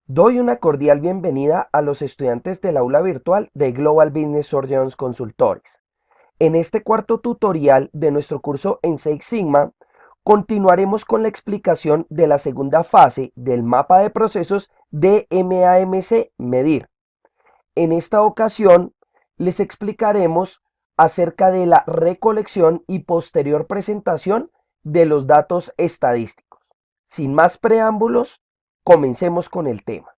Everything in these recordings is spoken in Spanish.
Doy una cordial bienvenida a los estudiantes del aula virtual de Global Business Surgeons Consultores. En este cuarto tutorial de nuestro curso en Six Sigma, continuaremos con la explicación de la segunda fase del mapa de procesos de MAMC Medir. En esta ocasión, les explicaremos acerca de la recolección y posterior presentación de los datos estadísticos. Sin más preámbulos, comencemos con el tema.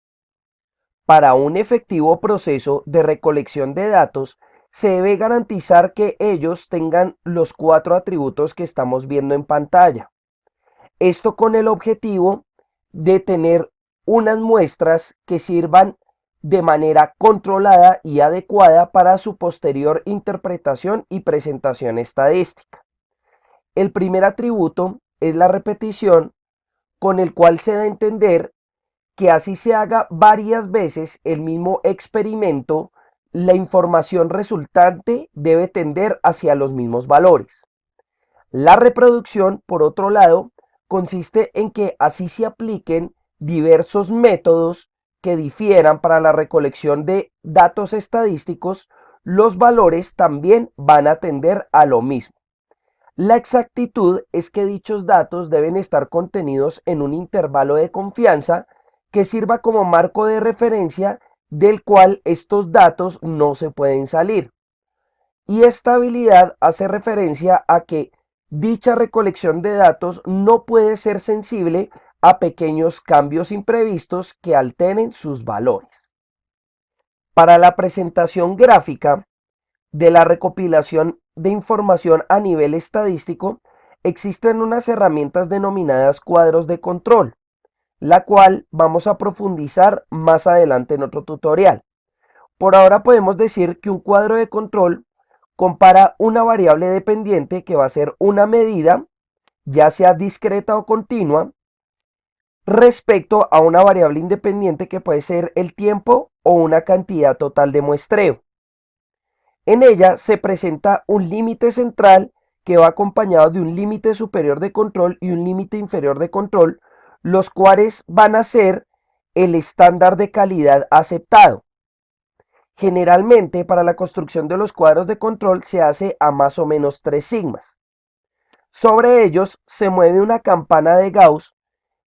Para un efectivo proceso de recolección de datos, se debe garantizar que ellos tengan los 4 atributos que estamos viendo en pantalla. Esto con el objetivo de tener unas muestras que sirvan de manera controlada y adecuada para su posterior interpretación y presentación estadística. El primer atributo es la repetición, con el cual se da a entender que así se haga varias veces el mismo experimento, la información resultante debe tender hacia los mismos valores. La reproducción, por otro lado, consiste en que así se apliquen diversos métodos que difieran para la recolección de datos estadísticos, los valores también van a tender a lo mismo. La exactitud es que dichos datos deben estar contenidos en un intervalo de confianza que sirva como marco de referencia del cual estos datos no se pueden salir. Y estabilidad hace referencia a que dicha recolección de datos no puede ser sensible a pequeños cambios imprevistos que alteren sus valores. Para la presentación gráfica de la recopilación de información a nivel estadístico, existen unas herramientas denominadas cuadros de control, la cual vamos a profundizar más adelante en otro tutorial. Por ahora podemos decir que un cuadro de control compara una variable dependiente que va a ser una medida, ya sea discreta o continua, respecto a una variable independiente que puede ser el tiempo o una cantidad total de muestreo. En ella se presenta un límite central que va acompañado de un límite superior de control y un límite inferior de control, los cuales van a ser el estándar de calidad aceptado. Generalmente, para la construcción de los cuadros de control se hace a más o menos 3 sigmas. Sobre ellos se mueve una campana de Gauss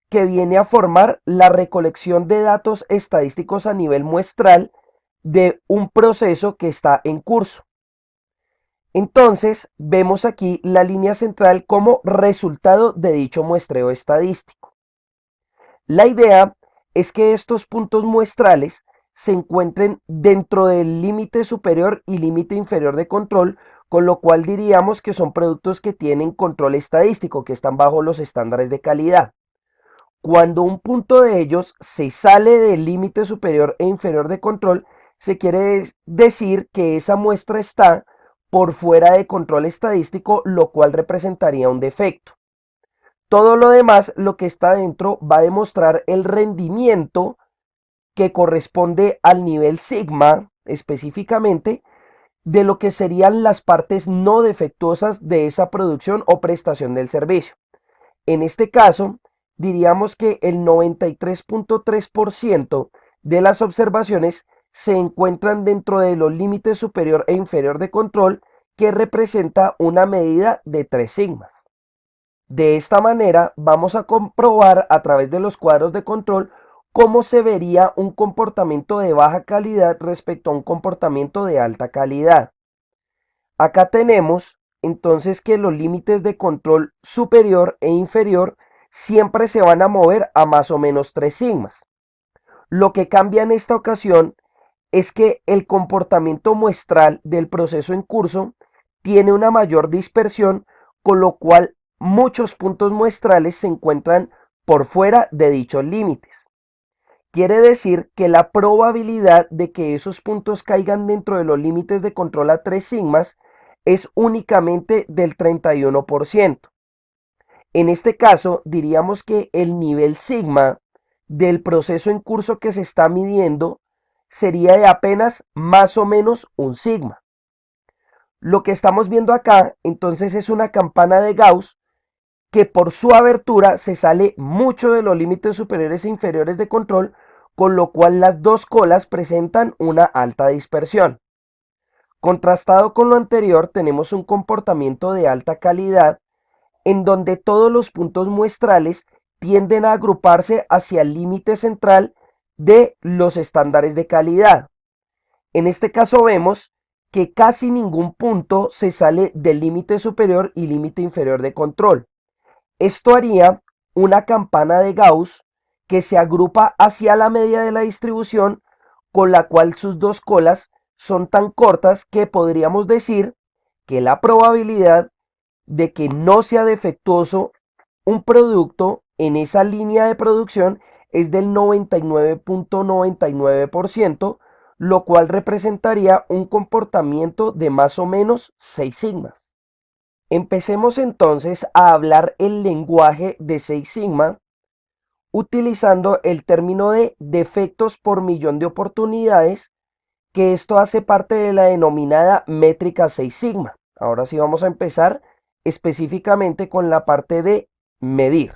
que viene a formar la recolección de datos estadísticos a nivel muestral de un proceso que está en curso. Entonces, vemos aquí la línea central como resultado de dicho muestreo estadístico. La idea es que estos puntos muestrales se encuentren dentro del límite superior y límite inferior de control, con lo cual diríamos que son productos que tienen control estadístico, que están bajo los estándares de calidad. Cuando un punto de ellos se sale del límite superior e inferior de control, se quiere decir que esa muestra está por fuera de control estadístico, lo cual representaría un defecto. Todo lo demás, lo que está dentro, va a demostrar el rendimiento que corresponde al nivel sigma específicamente de lo que serían las partes no defectuosas de esa producción o prestación del servicio. En este caso, diríamos que el 93.3% de las observaciones se encuentran dentro de los límites superior e inferior de control, que representa una medida de 3 sigmas. De esta manera vamos a comprobar a través de los cuadros de control cómo se vería un comportamiento de baja calidad respecto a un comportamiento de alta calidad. Acá tenemos entonces que los límites de control superior e inferior siempre se van a mover a más o menos 3 sigmas. Lo que cambia en esta ocasión es que el comportamiento muestral del proceso en curso tiene una mayor dispersión, con lo cual muchos puntos muestrales se encuentran por fuera de dichos límites. Quiere decir que la probabilidad de que esos puntos caigan dentro de los límites de control a 3 sigmas es únicamente del 31%. En este caso, diríamos que el nivel sigma del proceso en curso que se está midiendo sería de apenas más o menos un sigma. Lo que estamos viendo acá, entonces, es una campana de Gauss que por su abertura se sale mucho de los límites superiores e inferiores de control, con lo cual las dos colas presentan una alta dispersión. Contrastado con lo anterior, tenemos un comportamiento de alta calidad en donde todos los puntos muestrales tienden a agruparse hacia el límite central de los estándares de calidad. En este caso vemos que casi ningún punto se sale del límite superior y límite inferior de control. Esto haría una campana de Gauss que se agrupa hacia la media de la distribución, con la cual sus dos colas son tan cortas que podríamos decir que la probabilidad de que no sea defectuoso un producto en esa línea de producción es del 99.99%, lo cual representaría un comportamiento de más o menos 6 sigmas. Empecemos entonces a hablar el lenguaje de 6 sigma utilizando el término de defectos por millón de oportunidades, que esto hace parte de la denominada métrica 6 sigma. Ahora sí vamos a empezar específicamente con la parte de medir.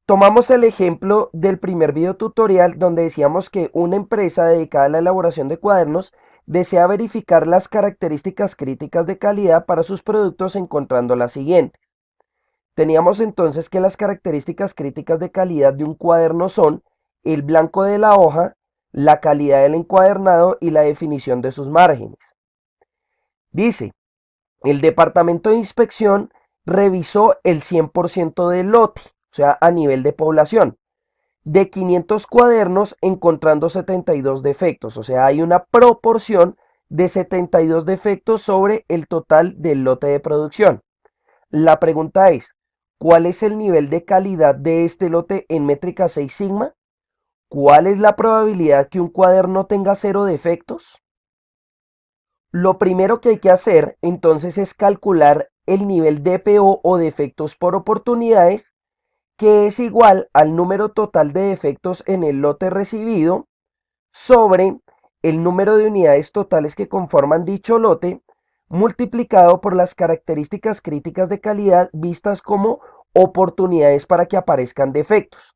Tomamos el ejemplo del primer video tutorial donde decíamos que una empresa dedicada a la elaboración de cuadernos desea verificar las características críticas de calidad para sus productos encontrando las siguientes. Teníamos entonces que las características críticas de calidad de un cuaderno son el blanco de la hoja, la calidad del encuadernado y la definición de sus márgenes. Dice, el departamento de inspección revisó el 100% del lote, o sea, a nivel de población. De 500 cuadernos encontrando 72 defectos, o sea, hay una proporción de 72 defectos sobre el total del lote de producción. La pregunta es, ¿cuál es el nivel de calidad de este lote en métrica 6 sigma? ¿Cuál es la probabilidad que un cuaderno tenga 0 defectos? Lo primero que hay que hacer entonces es calcular el nivel DPO o defectos por oportunidades, que es igual al número total de defectos en el lote recibido sobre el número de unidades totales que conforman dicho lote, multiplicado por las características críticas de calidad vistas como oportunidades para que aparezcan defectos.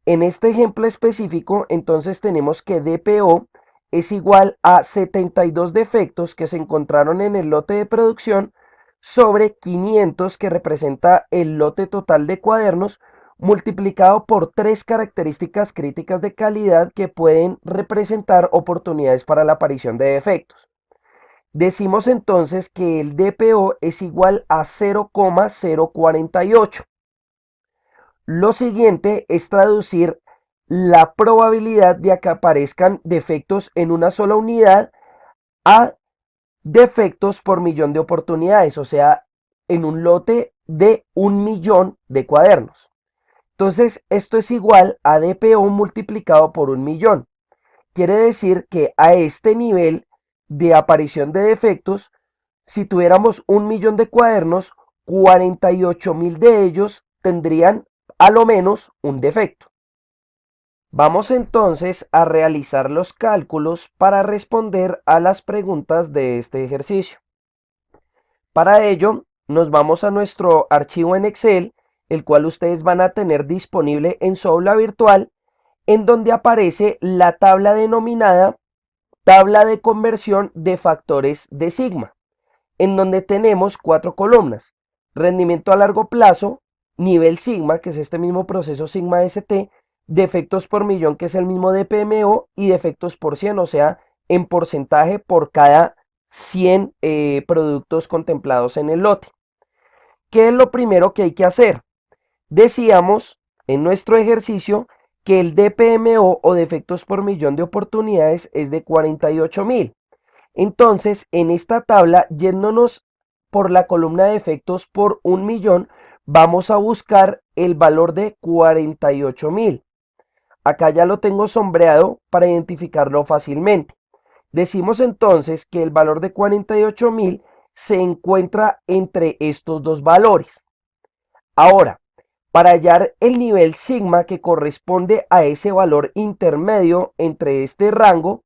En este ejemplo específico, entonces tenemos que DPO es igual a 72 defectos que se encontraron en el lote de producción sobre 500, que representa el lote total de cuadernos, multiplicado por 3 características críticas de calidad que pueden representar oportunidades para la aparición de defectos. Decimos entonces que el DPO es igual a 0,048. Lo siguiente es traducir la probabilidad de que aparezcan defectos en una sola unidad a defectos por millón de oportunidades, o sea, en un lote de 1.000.000 de cuadernos. Entonces, esto es igual a DPO multiplicado por 1.000.000. Quiere decir que a este nivel de aparición de defectos, si tuviéramos 1.000.000 de cuadernos, 48.000 de ellos tendrían a lo menos un defecto. Vamos entonces a realizar los cálculos para responder a las preguntas de este ejercicio. Para ello, nos vamos a nuestro archivo en Excel, el cual ustedes van a tener disponible en su aula virtual, en donde aparece la tabla denominada tabla de conversión de factores de sigma, en donde tenemos 4 columnas: rendimiento a largo plazo, nivel sigma, que es este mismo proceso sigma ST, defectos por millón, que es el mismo de PMO, y defectos por 100, o sea, en porcentaje por cada 100 productos contemplados en el lote. ¿Qué es lo primero que hay que hacer? Decíamos en nuestro ejercicio que el DPMO o defectos por millón de oportunidades es de 48.000. Entonces, en esta tabla, yéndonos por la columna de defectos por 1.000.000, vamos a buscar el valor de 48.000. Acá ya lo tengo sombreado para identificarlo fácilmente. Decimos entonces que el valor de 48.000 se encuentra entre estos dos valores. Ahora, para hallar el nivel sigma que corresponde a ese valor intermedio entre este rango,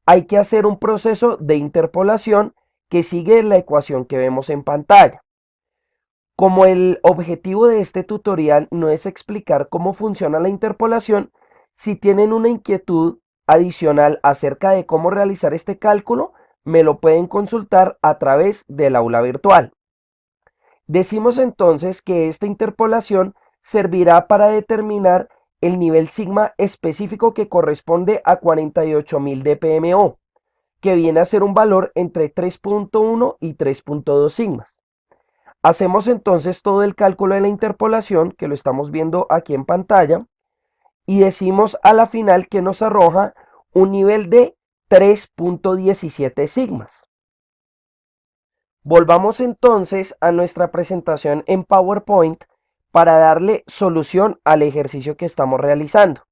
hay que hacer un proceso de interpolación que sigue la ecuación que vemos en pantalla. Como el objetivo de este tutorial no es explicar cómo funciona la interpolación, Si tienen una inquietud adicional acerca de cómo realizar este cálculo, me lo pueden consultar a través del aula virtual. Decimos entonces que esta interpolación servirá para determinar el nivel sigma específico que corresponde a 48.000 dPMO, que viene a ser un valor entre 3.1 y 3.2 sigmas. Hacemos entonces todo el cálculo de la interpolación, que lo estamos viendo aquí en pantalla, y decimos a la final que nos arroja un nivel de 3.17 sigmas. Volvamos entonces a nuestra presentación en PowerPoint para darle solución al ejercicio que estamos realizando.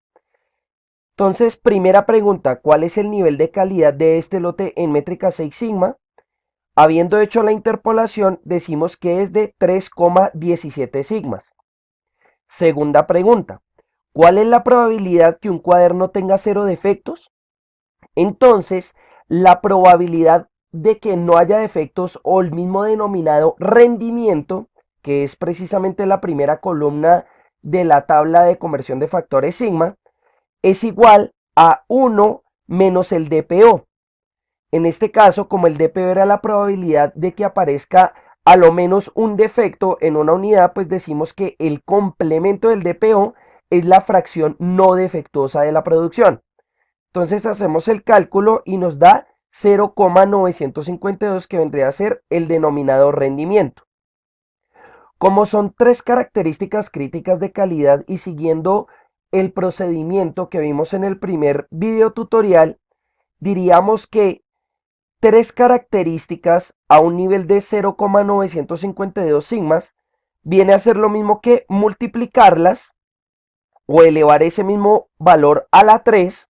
Entonces, primera pregunta, ¿cuál es el nivel de calidad de este lote en métrica 6 sigma? Habiendo hecho la interpolación, decimos que es de 3,17 sigmas. Segunda pregunta, ¿cuál es la probabilidad que un cuaderno tenga 0 defectos? Entonces, la probabilidad de que no haya defectos o el mismo denominado rendimiento, que es precisamente la primera columna de la tabla de conversión de factores sigma, es igual a 1 menos el DPO. En este caso, como el DPO era la probabilidad de que aparezca a lo menos un defecto en una unidad, pues decimos que el complemento del DPO es la fracción no defectuosa de la producción. Entonces hacemos el cálculo y nos da 0,952, que vendría a ser el denominado rendimiento. Como son tres características críticas de calidad y siguiendo el procedimiento que vimos en el primer video tutorial, diríamos que tres características a un nivel de 0,952 sigmas viene a ser lo mismo que multiplicarlas o elevar ese mismo valor a la tres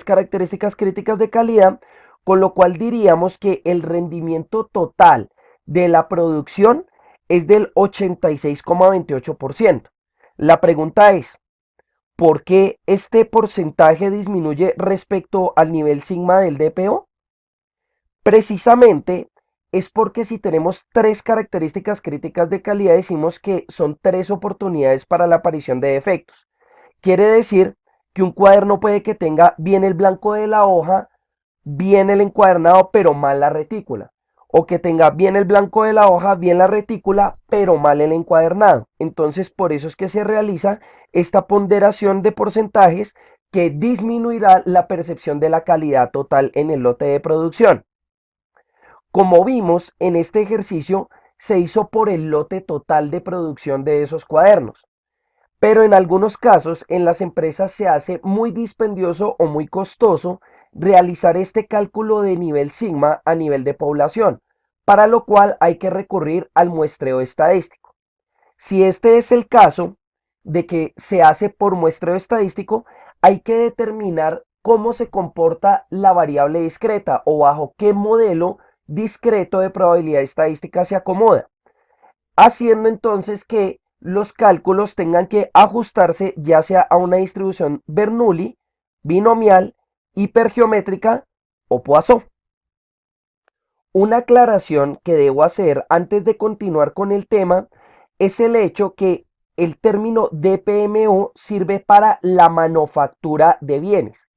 características críticas de calidad, con lo cual diríamos que el rendimiento total de la producción es del 86,28%. La pregunta es, ¿por qué este porcentaje disminuye respecto al nivel sigma del DPO? Precisamente es porque si tenemos tres características críticas de calidad, decimos que son tres oportunidades para la aparición de defectos. Quiere decir que un cuaderno puede que tenga bien el blanco de la hoja, bien el encuadernado, pero mal la retícula. O que tenga bien el blanco de la hoja, bien la retícula, pero mal el encuadernado. Entonces, por eso es que se realiza esta ponderación de porcentajes que disminuirá la percepción de la calidad total en el lote de producción. Como vimos en este ejercicio, se hizo por el lote total de producción de esos cuadernos. Pero en algunos casos en las empresas se hace muy dispendioso o muy costoso realizar este cálculo de nivel sigma a nivel de población, para lo cual hay que recurrir al muestreo estadístico. Si este es el caso de que se hace por muestreo estadístico, hay que determinar cómo se comporta la variable discreta o bajo qué modelo discreto de probabilidad estadística se acomoda, haciendo entonces que los cálculos tengan que ajustarse ya sea a una distribución Bernoulli, binomial, hipergeométrica o Poisson. Una aclaración que debo hacer antes de continuar con el tema es el hecho que el término DPMO sirve para la manufactura de bienes.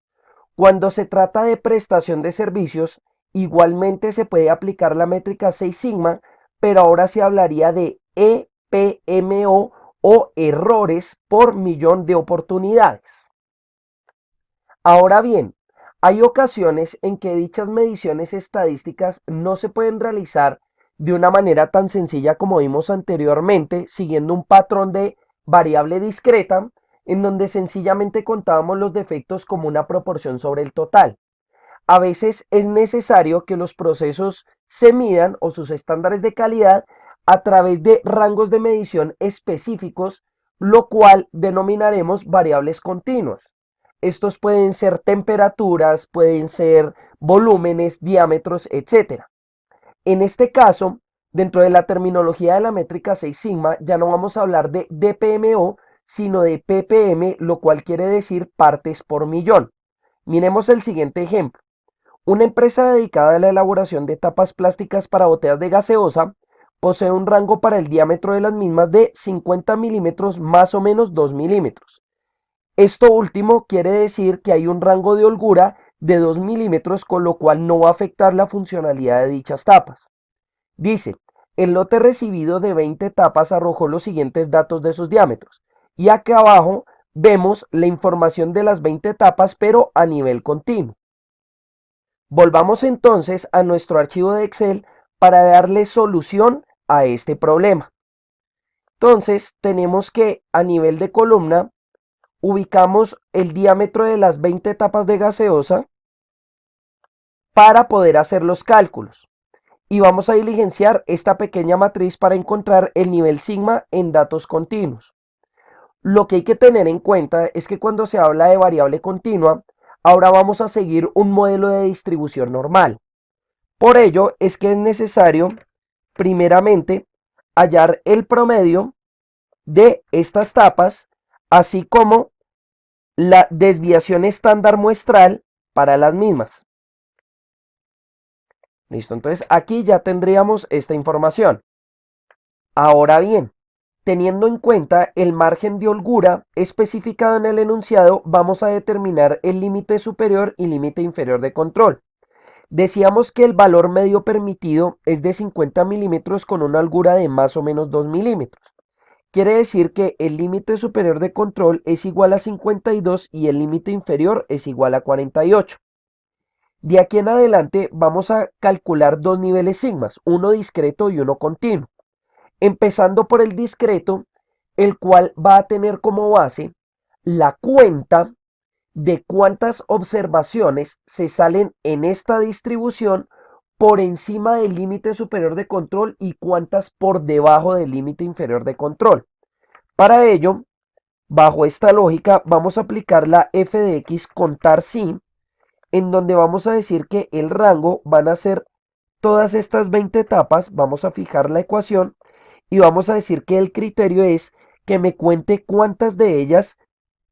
Cuando se trata de prestación de servicios, igualmente se puede aplicar la métrica 6 sigma, pero ahora se hablaría de EPMO o errores por millón de oportunidades. Ahora bien, hay ocasiones en que dichas mediciones estadísticas no se pueden realizar de una manera tan sencilla como vimos anteriormente, siguiendo un patrón de variable discreta, en donde sencillamente contábamos los defectos como una proporción sobre el total. A veces es necesario que los procesos se midan o sus estándares de calidad a través de rangos de medición específicos, lo cual denominaremos variables continuas. Estos pueden ser temperaturas, pueden ser volúmenes, diámetros, etc. En este caso, dentro de la terminología de la métrica 6 sigma, ya no vamos a hablar de DPMO, sino de ppm, lo cual quiere decir partes por millón. Miremos el siguiente ejemplo. Una empresa dedicada a la elaboración de tapas plásticas para botellas de gaseosa posee un rango para el diámetro de las mismas de 50 milímetros más o menos 2 milímetros. Esto último quiere decir que hay un rango de holgura de 2 milímetros, con lo cual no va a afectar la funcionalidad de dichas tapas. Dice, el lote recibido de 20 tapas arrojó los siguientes datos de sus diámetros. Y acá abajo vemos la información de las 20 tapas, pero a nivel continuo. Volvamos entonces a nuestro archivo de Excel para darle solución a este problema. Entonces tenemos que a nivel de columna ubicamos el diámetro de las 20 tapas de gaseosa para poder hacer los cálculos. Y vamos a diligenciar esta pequeña matriz para encontrar el nivel sigma en datos continuos. Lo que hay que tener en cuenta es que cuando se habla de variable continua, ahora vamos a seguir un modelo de distribución normal. Por ello es que es necesario, primeramente, hallar el promedio de estas tapas, así como la desviación estándar muestral para las mismas. Listo, entonces aquí ya tendríamos esta información. Ahora bien, teniendo en cuenta el margen de holgura especificado en el enunciado, vamos a determinar el límite superior y límite inferior de control. Decíamos que el valor medio permitido es de 50 milímetros con una holgura de más o menos 2 milímetros. Quiere decir que el límite superior de control es igual a 52 y el límite inferior es igual a 48. De aquí en adelante vamos a calcular dos niveles sigmas, uno discreto y uno continuo. Empezando por el discreto, el cual va a tener como base la cuenta de cuántas observaciones se salen en esta distribución por encima del límite superior de control y cuántas por debajo del límite inferior de control. Para ello, bajo esta lógica, vamos a aplicar la f de x contar si, en donde vamos a decir que el rango van a ser todas estas 20 etapas, vamos a fijar la ecuación y vamos a decir que el criterio es que me cuente cuántas de ellas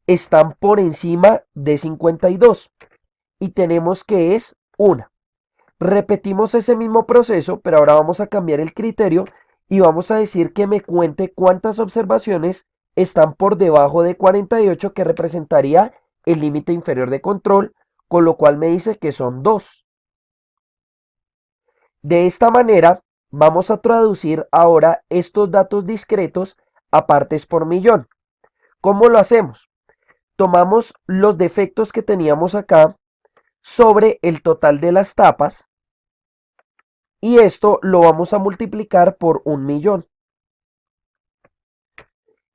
están por encima de 52 y tenemos que es una. Repetimos ese mismo proceso, pero ahora vamos a cambiar el criterio y vamos a decir que me cuente cuántas observaciones están por debajo de 48, que representaría el límite inferior de control, con lo cual me dice que son 2. De esta manera, vamos a traducir ahora estos datos discretos a partes por millón. ¿Cómo lo hacemos? Tomamos los defectos que teníamos acá sobre el total de las tapas y esto lo vamos a multiplicar por 1.000.000.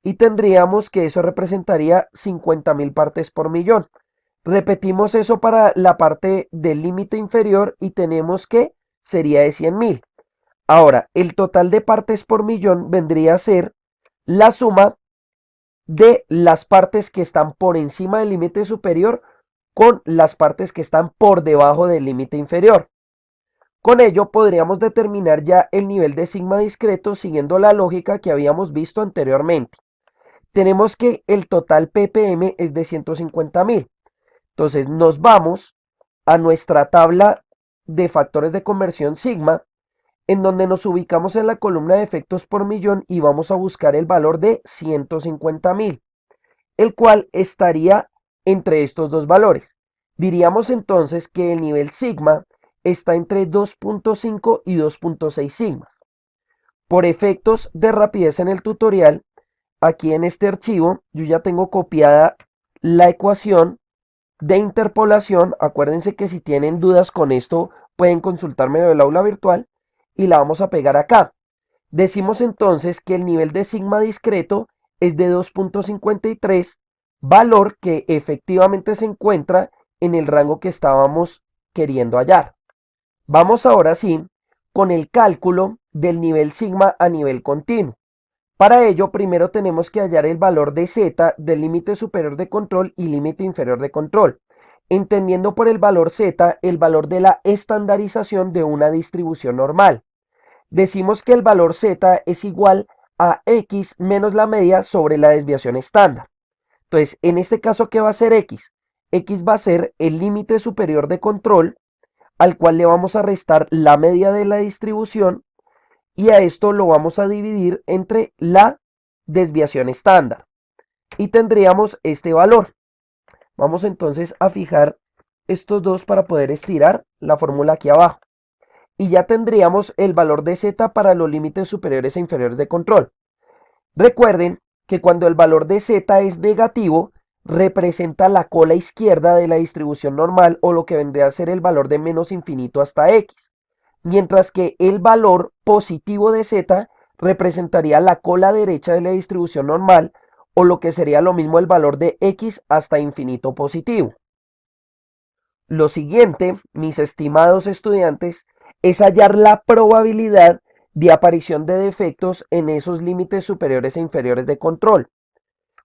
Y tendríamos que eso representaría 50.000 partes por millón. Repetimos eso para la parte del límite inferior y tenemos que sería de 100.000. Ahora, el total de partes por millón vendría a ser la suma de las partes que están por encima del límite superior con las partes que están por debajo del límite inferior. Con ello podríamos determinar ya el nivel de sigma discreto siguiendo la lógica que habíamos visto anteriormente. Tenemos que el total ppm es de 150.000. Entonces nos vamos a nuestra tabla de factores de conversión sigma, en donde nos ubicamos en la columna de efectos por millón y vamos a buscar el valor de 150.000, el cual estaría entre estos dos valores. Diríamos entonces que el nivel sigma está entre 2.5 y 2.6 sigmas. Por efectos de rapidez en el tutorial, aquí en este archivo yo ya tengo copiada la ecuación de interpolación. Acuérdense que si tienen dudas con esto pueden consultarme en el aula virtual y la vamos a pegar acá. Decimos entonces que el nivel de sigma discreto es de 2.53, valor que efectivamente se encuentra en el rango que estábamos queriendo hallar. Vamos ahora sí con el cálculo del nivel sigma a nivel continuo. Para ello, primero tenemos que hallar el valor de z del límite superior de control y límite inferior de control, entendiendo por el valor z el valor de la estandarización de una distribución normal. Decimos que el valor z es igual a x menos la media sobre la desviación estándar. Entonces, en este caso, ¿qué va a ser x? X va a ser el límite superior de control, al cual le vamos a restar la media de la distribución, y a esto lo vamos a dividir entre la desviación estándar. Y tendríamos este valor. Vamos entonces a fijar estos dos para poder estirar la fórmula aquí abajo. Y ya tendríamos el valor de z para los límites superiores e inferiores de control. Recuerden que cuando el valor de z es negativo, representa la cola izquierda de la distribución normal o lo que vendría a ser el valor de menos infinito hasta x. Mientras que el valor positivo de z representaría la cola derecha de la distribución normal o lo que sería lo mismo el valor de x hasta infinito positivo. Lo siguiente, mis estimados estudiantes, es hallar la probabilidad de aparición de defectos en esos límites superiores e inferiores de control.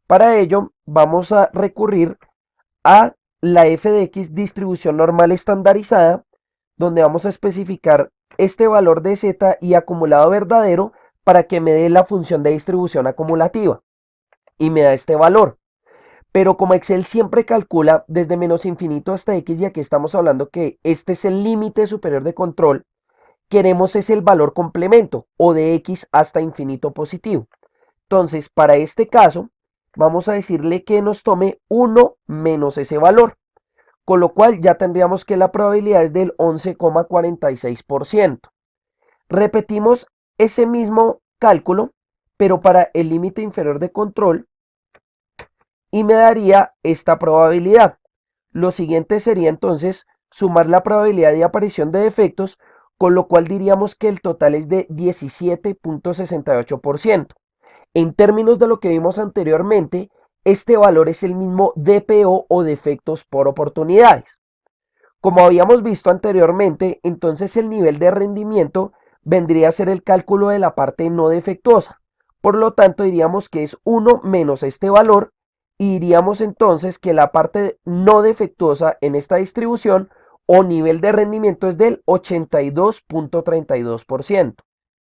Para ello, vamos a recurrir a la f de x distribución normal estandarizada, donde vamos a especificar este valor de z y acumulado verdadero para que me dé la función de distribución acumulativa y me da este valor. Pero como Excel siempre calcula desde menos infinito hasta x, y aquí estamos hablando que este es el límite superior de control, queremos es el valor complemento o de x hasta infinito positivo. Entonces, para este caso, vamos a decirle que nos tome 1 menos ese valor, con lo cual ya tendríamos que la probabilidad es del 11,46%. Repetimos ese mismo cálculo, pero para el límite inferior de control, y me daría esta probabilidad. Lo siguiente sería entonces sumar la probabilidad de aparición de defectos, con lo cual diríamos que el total es de 17,68%. En términos de lo que vimos anteriormente, este valor es el mismo DPO o defectos por oportunidades. Como habíamos visto anteriormente, entonces el nivel de rendimiento vendría a ser el cálculo de la parte no defectuosa. Por lo tanto, diríamos que es 1 menos este valor y diríamos entonces que la parte no defectuosa en esta distribución o nivel de rendimiento es del 82,32%.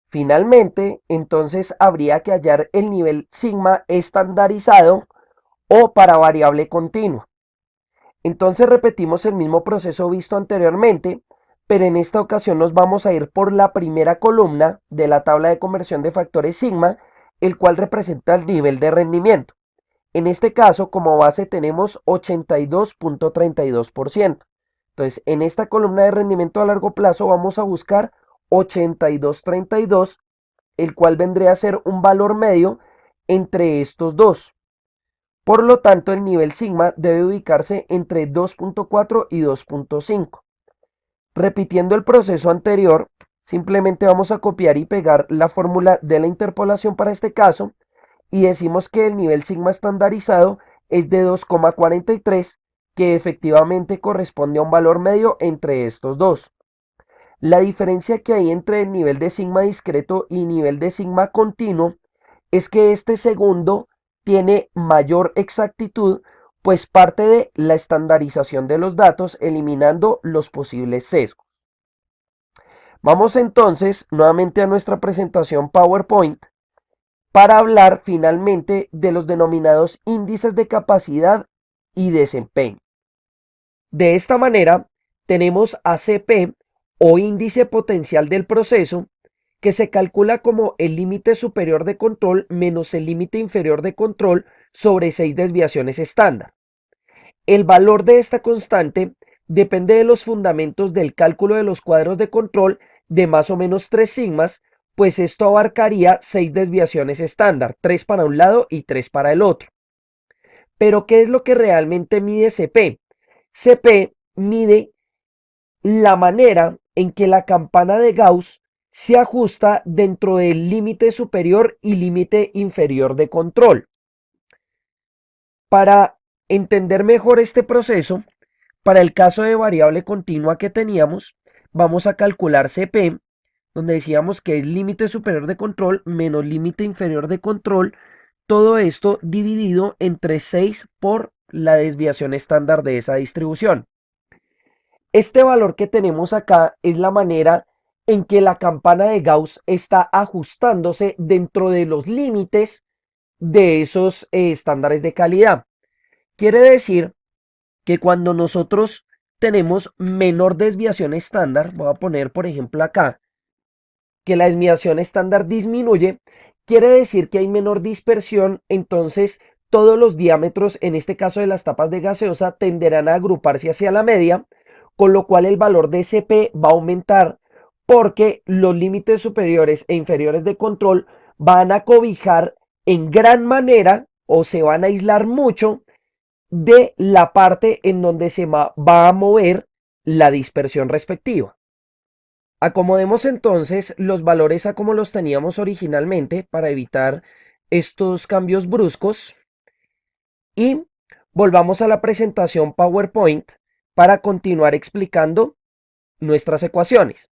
Finalmente, entonces habría que hallar el nivel sigma estandarizado o para variable continua. Entonces repetimos el mismo proceso visto anteriormente, pero en esta ocasión nos vamos a ir por la primera columna de la tabla de conversión de factores sigma, el cual representa el nivel de rendimiento. En este caso, como base tenemos 82,32%. Entonces, en esta columna de rendimiento a largo plazo vamos a buscar 82,32, el cual vendría a ser un valor medio entre estos dos. Por lo tanto, el nivel sigma debe ubicarse entre 2,4 y 2,5. Repitiendo el proceso anterior, simplemente vamos a copiar y pegar la fórmula de la interpolación para este caso y decimos que el nivel sigma estandarizado es de 2,43, que efectivamente corresponde a un valor medio entre estos dos. La diferencia que hay entre el nivel de sigma discreto y nivel de sigma continuo es que este segundo tiene mayor exactitud, pues parte de la estandarización de los datos eliminando los posibles sesgos. Vamos entonces nuevamente a nuestra presentación PowerPoint para hablar finalmente de los denominados índices de capacidad y desempeño. De esta manera, tenemos ACP o índice potencial del proceso, que se calcula como el límite superior de control menos el límite inferior de control sobre 6 desviaciones estándar. El valor de esta constante depende de los fundamentos del cálculo de los cuadros de control de más o menos 3 sigmas, pues esto abarcaría 6 desviaciones estándar, 3 para un lado y 3 para el otro. Pero, ¿qué es lo que realmente mide CP? CP mide la manera en que la campana de Gauss se ajusta dentro del límite superior y límite inferior de control. Para entender mejor este proceso, para el caso de variable continua que teníamos, vamos a calcular CP, donde decíamos que es límite superior de control menos límite inferior de control, todo esto dividido entre 6 por la desviación estándar de esa distribución. Este valor que tenemos acá es la manera en que la campana de Gauss está ajustándose dentro de los límites de esos estándares de calidad. Quiere decir que cuando nosotros tenemos menor desviación estándar, voy a poner por ejemplo acá, que la desviación estándar disminuye, quiere decir que hay menor dispersión, entonces todos los diámetros, en este caso de las tapas de gaseosa, tenderán a agruparse hacia la media, con lo cual el valor de Cp va a aumentar porque los límites superiores e inferiores de control van a cobijar en gran manera o se van a aislar mucho de la parte en donde se va a mover la dispersión respectiva. Acomodemos entonces los valores a como los teníamos originalmente para evitar estos cambios bruscos y volvamos a la presentación PowerPoint para continuar explicando nuestras ecuaciones.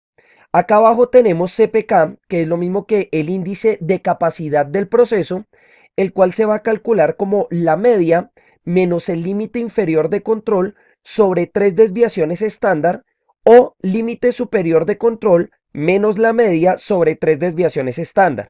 Acá abajo tenemos CPK, que es lo mismo que el índice de capacidad del proceso, el cual se va a calcular como la media menos el límite inferior de control sobre 3 desviaciones estándar o límite superior de control menos la media sobre 3 desviaciones estándar.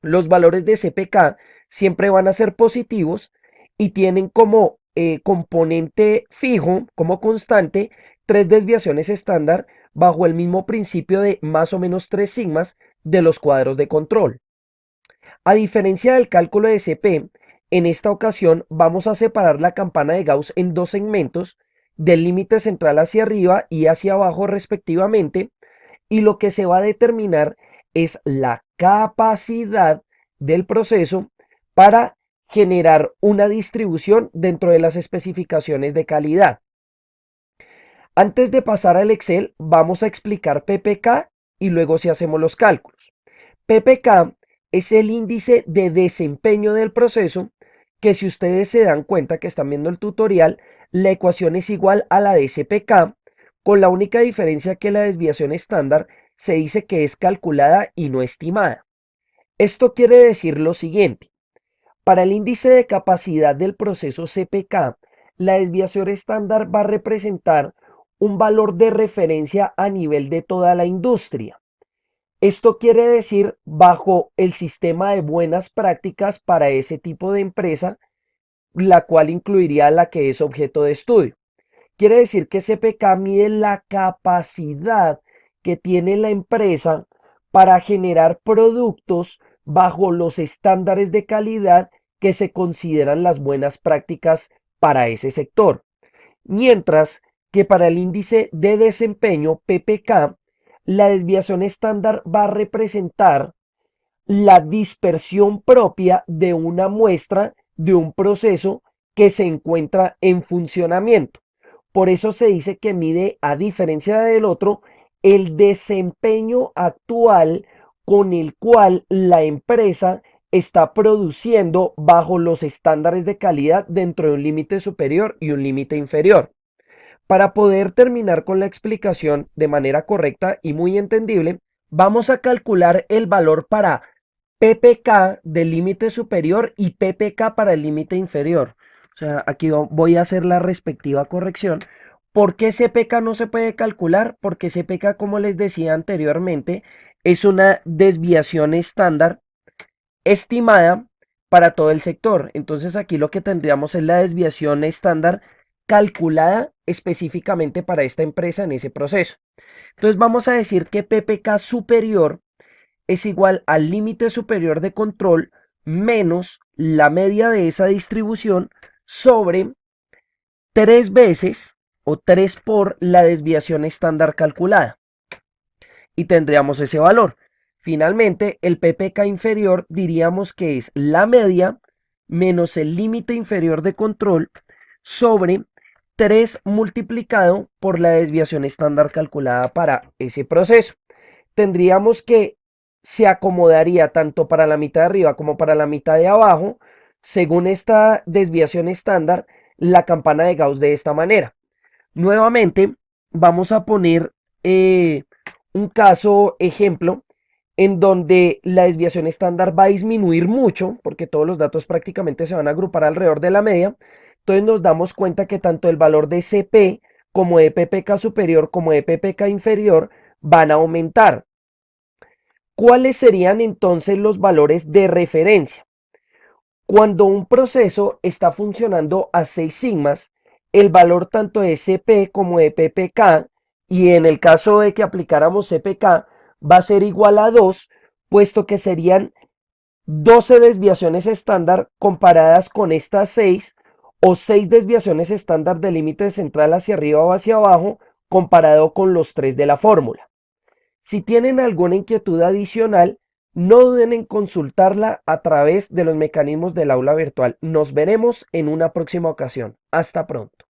Los valores de CPK siempre van a ser positivos y tienen como componente fijo, como constante, 3 desviaciones estándar bajo el mismo principio de más o menos 3 sigmas de los cuadros de control. A diferencia del cálculo de CP, en esta ocasión vamos a separar la campana de Gauss en dos segmentos, del límite central hacia arriba y hacia abajo respectivamente, y lo que se va a determinar es la capacidad del proceso para generar una distribución dentro de las especificaciones de calidad. Antes de pasar al Excel, vamos a explicar PPK y luego si hacemos los cálculos. PPK es el índice de desempeño del proceso, que si ustedes se dan cuenta que están viendo el tutorial, la ecuación es igual a la de CPK, con la única diferencia que la desviación estándar se dice que es calculada y no estimada. Esto quiere decir lo siguiente: para el índice de capacidad del proceso CPK, la desviación estándar va a representar un valor de referencia a nivel de toda la industria. Esto quiere decir bajo el sistema de buenas prácticas para ese tipo de empresa, la cual incluiría la que es objeto de estudio. Quiere decir que CPK mide la capacidad que tiene la empresa para generar productos bajo los estándares de calidad que se consideran las buenas prácticas para ese sector. Mientras que para el índice de desempeño PPK, la desviación estándar va a representar la dispersión propia de una muestra de un proceso que se encuentra en funcionamiento. Por eso se dice que mide, a diferencia del otro, el desempeño actual con el cual la empresa está produciendo bajo los estándares de calidad dentro de un límite superior y un límite inferior. Para poder terminar con la explicación de manera correcta y muy entendible, vamos a calcular el valor para PPK del límite superior y PPK para el límite inferior. O sea, aquí voy a hacer la respectiva corrección. ¿Por qué CPK no se puede calcular? Porque CPK, como les decía anteriormente, es una desviación estándar estimada para todo el sector. Entonces aquí lo que tendríamos es la desviación estándar calculada específicamente para esta empresa en ese proceso. Entonces vamos a decir que PPK superior es igual al límite superior de control menos la media de esa distribución sobre 3 veces o 3 por la desviación estándar calculada. Y tendríamos ese valor. Finalmente, el PPK inferior diríamos que es la media menos el límite inferior de control sobre 3 multiplicado por la desviación estándar calculada para ese proceso. Tendríamos que se acomodaría tanto para la mitad de arriba como para la mitad de abajo, según esta desviación estándar, la campana de Gauss de esta manera. Nuevamente, vamos a poner un caso ejemplo en donde la desviación estándar va a disminuir mucho, porque todos los datos prácticamente se van a agrupar alrededor de la media. Entonces nos damos cuenta que tanto el valor de CP como de PPK superior como de PPK inferior van a aumentar. ¿Cuáles serían entonces los valores de referencia? Cuando un proceso está funcionando a 6 sigmas, el valor tanto de CP como de PPK, y en el caso de que aplicáramos CPK, va a ser igual a 2, puesto que serían 12 desviaciones estándar comparadas con estas 6 o 6 desviaciones estándar del límite central hacia arriba o hacia abajo comparado con los 3 de la fórmula. Si tienen alguna inquietud adicional, no duden en consultarla a través de los mecanismos del aula virtual. Nos veremos en una próxima ocasión. Hasta pronto.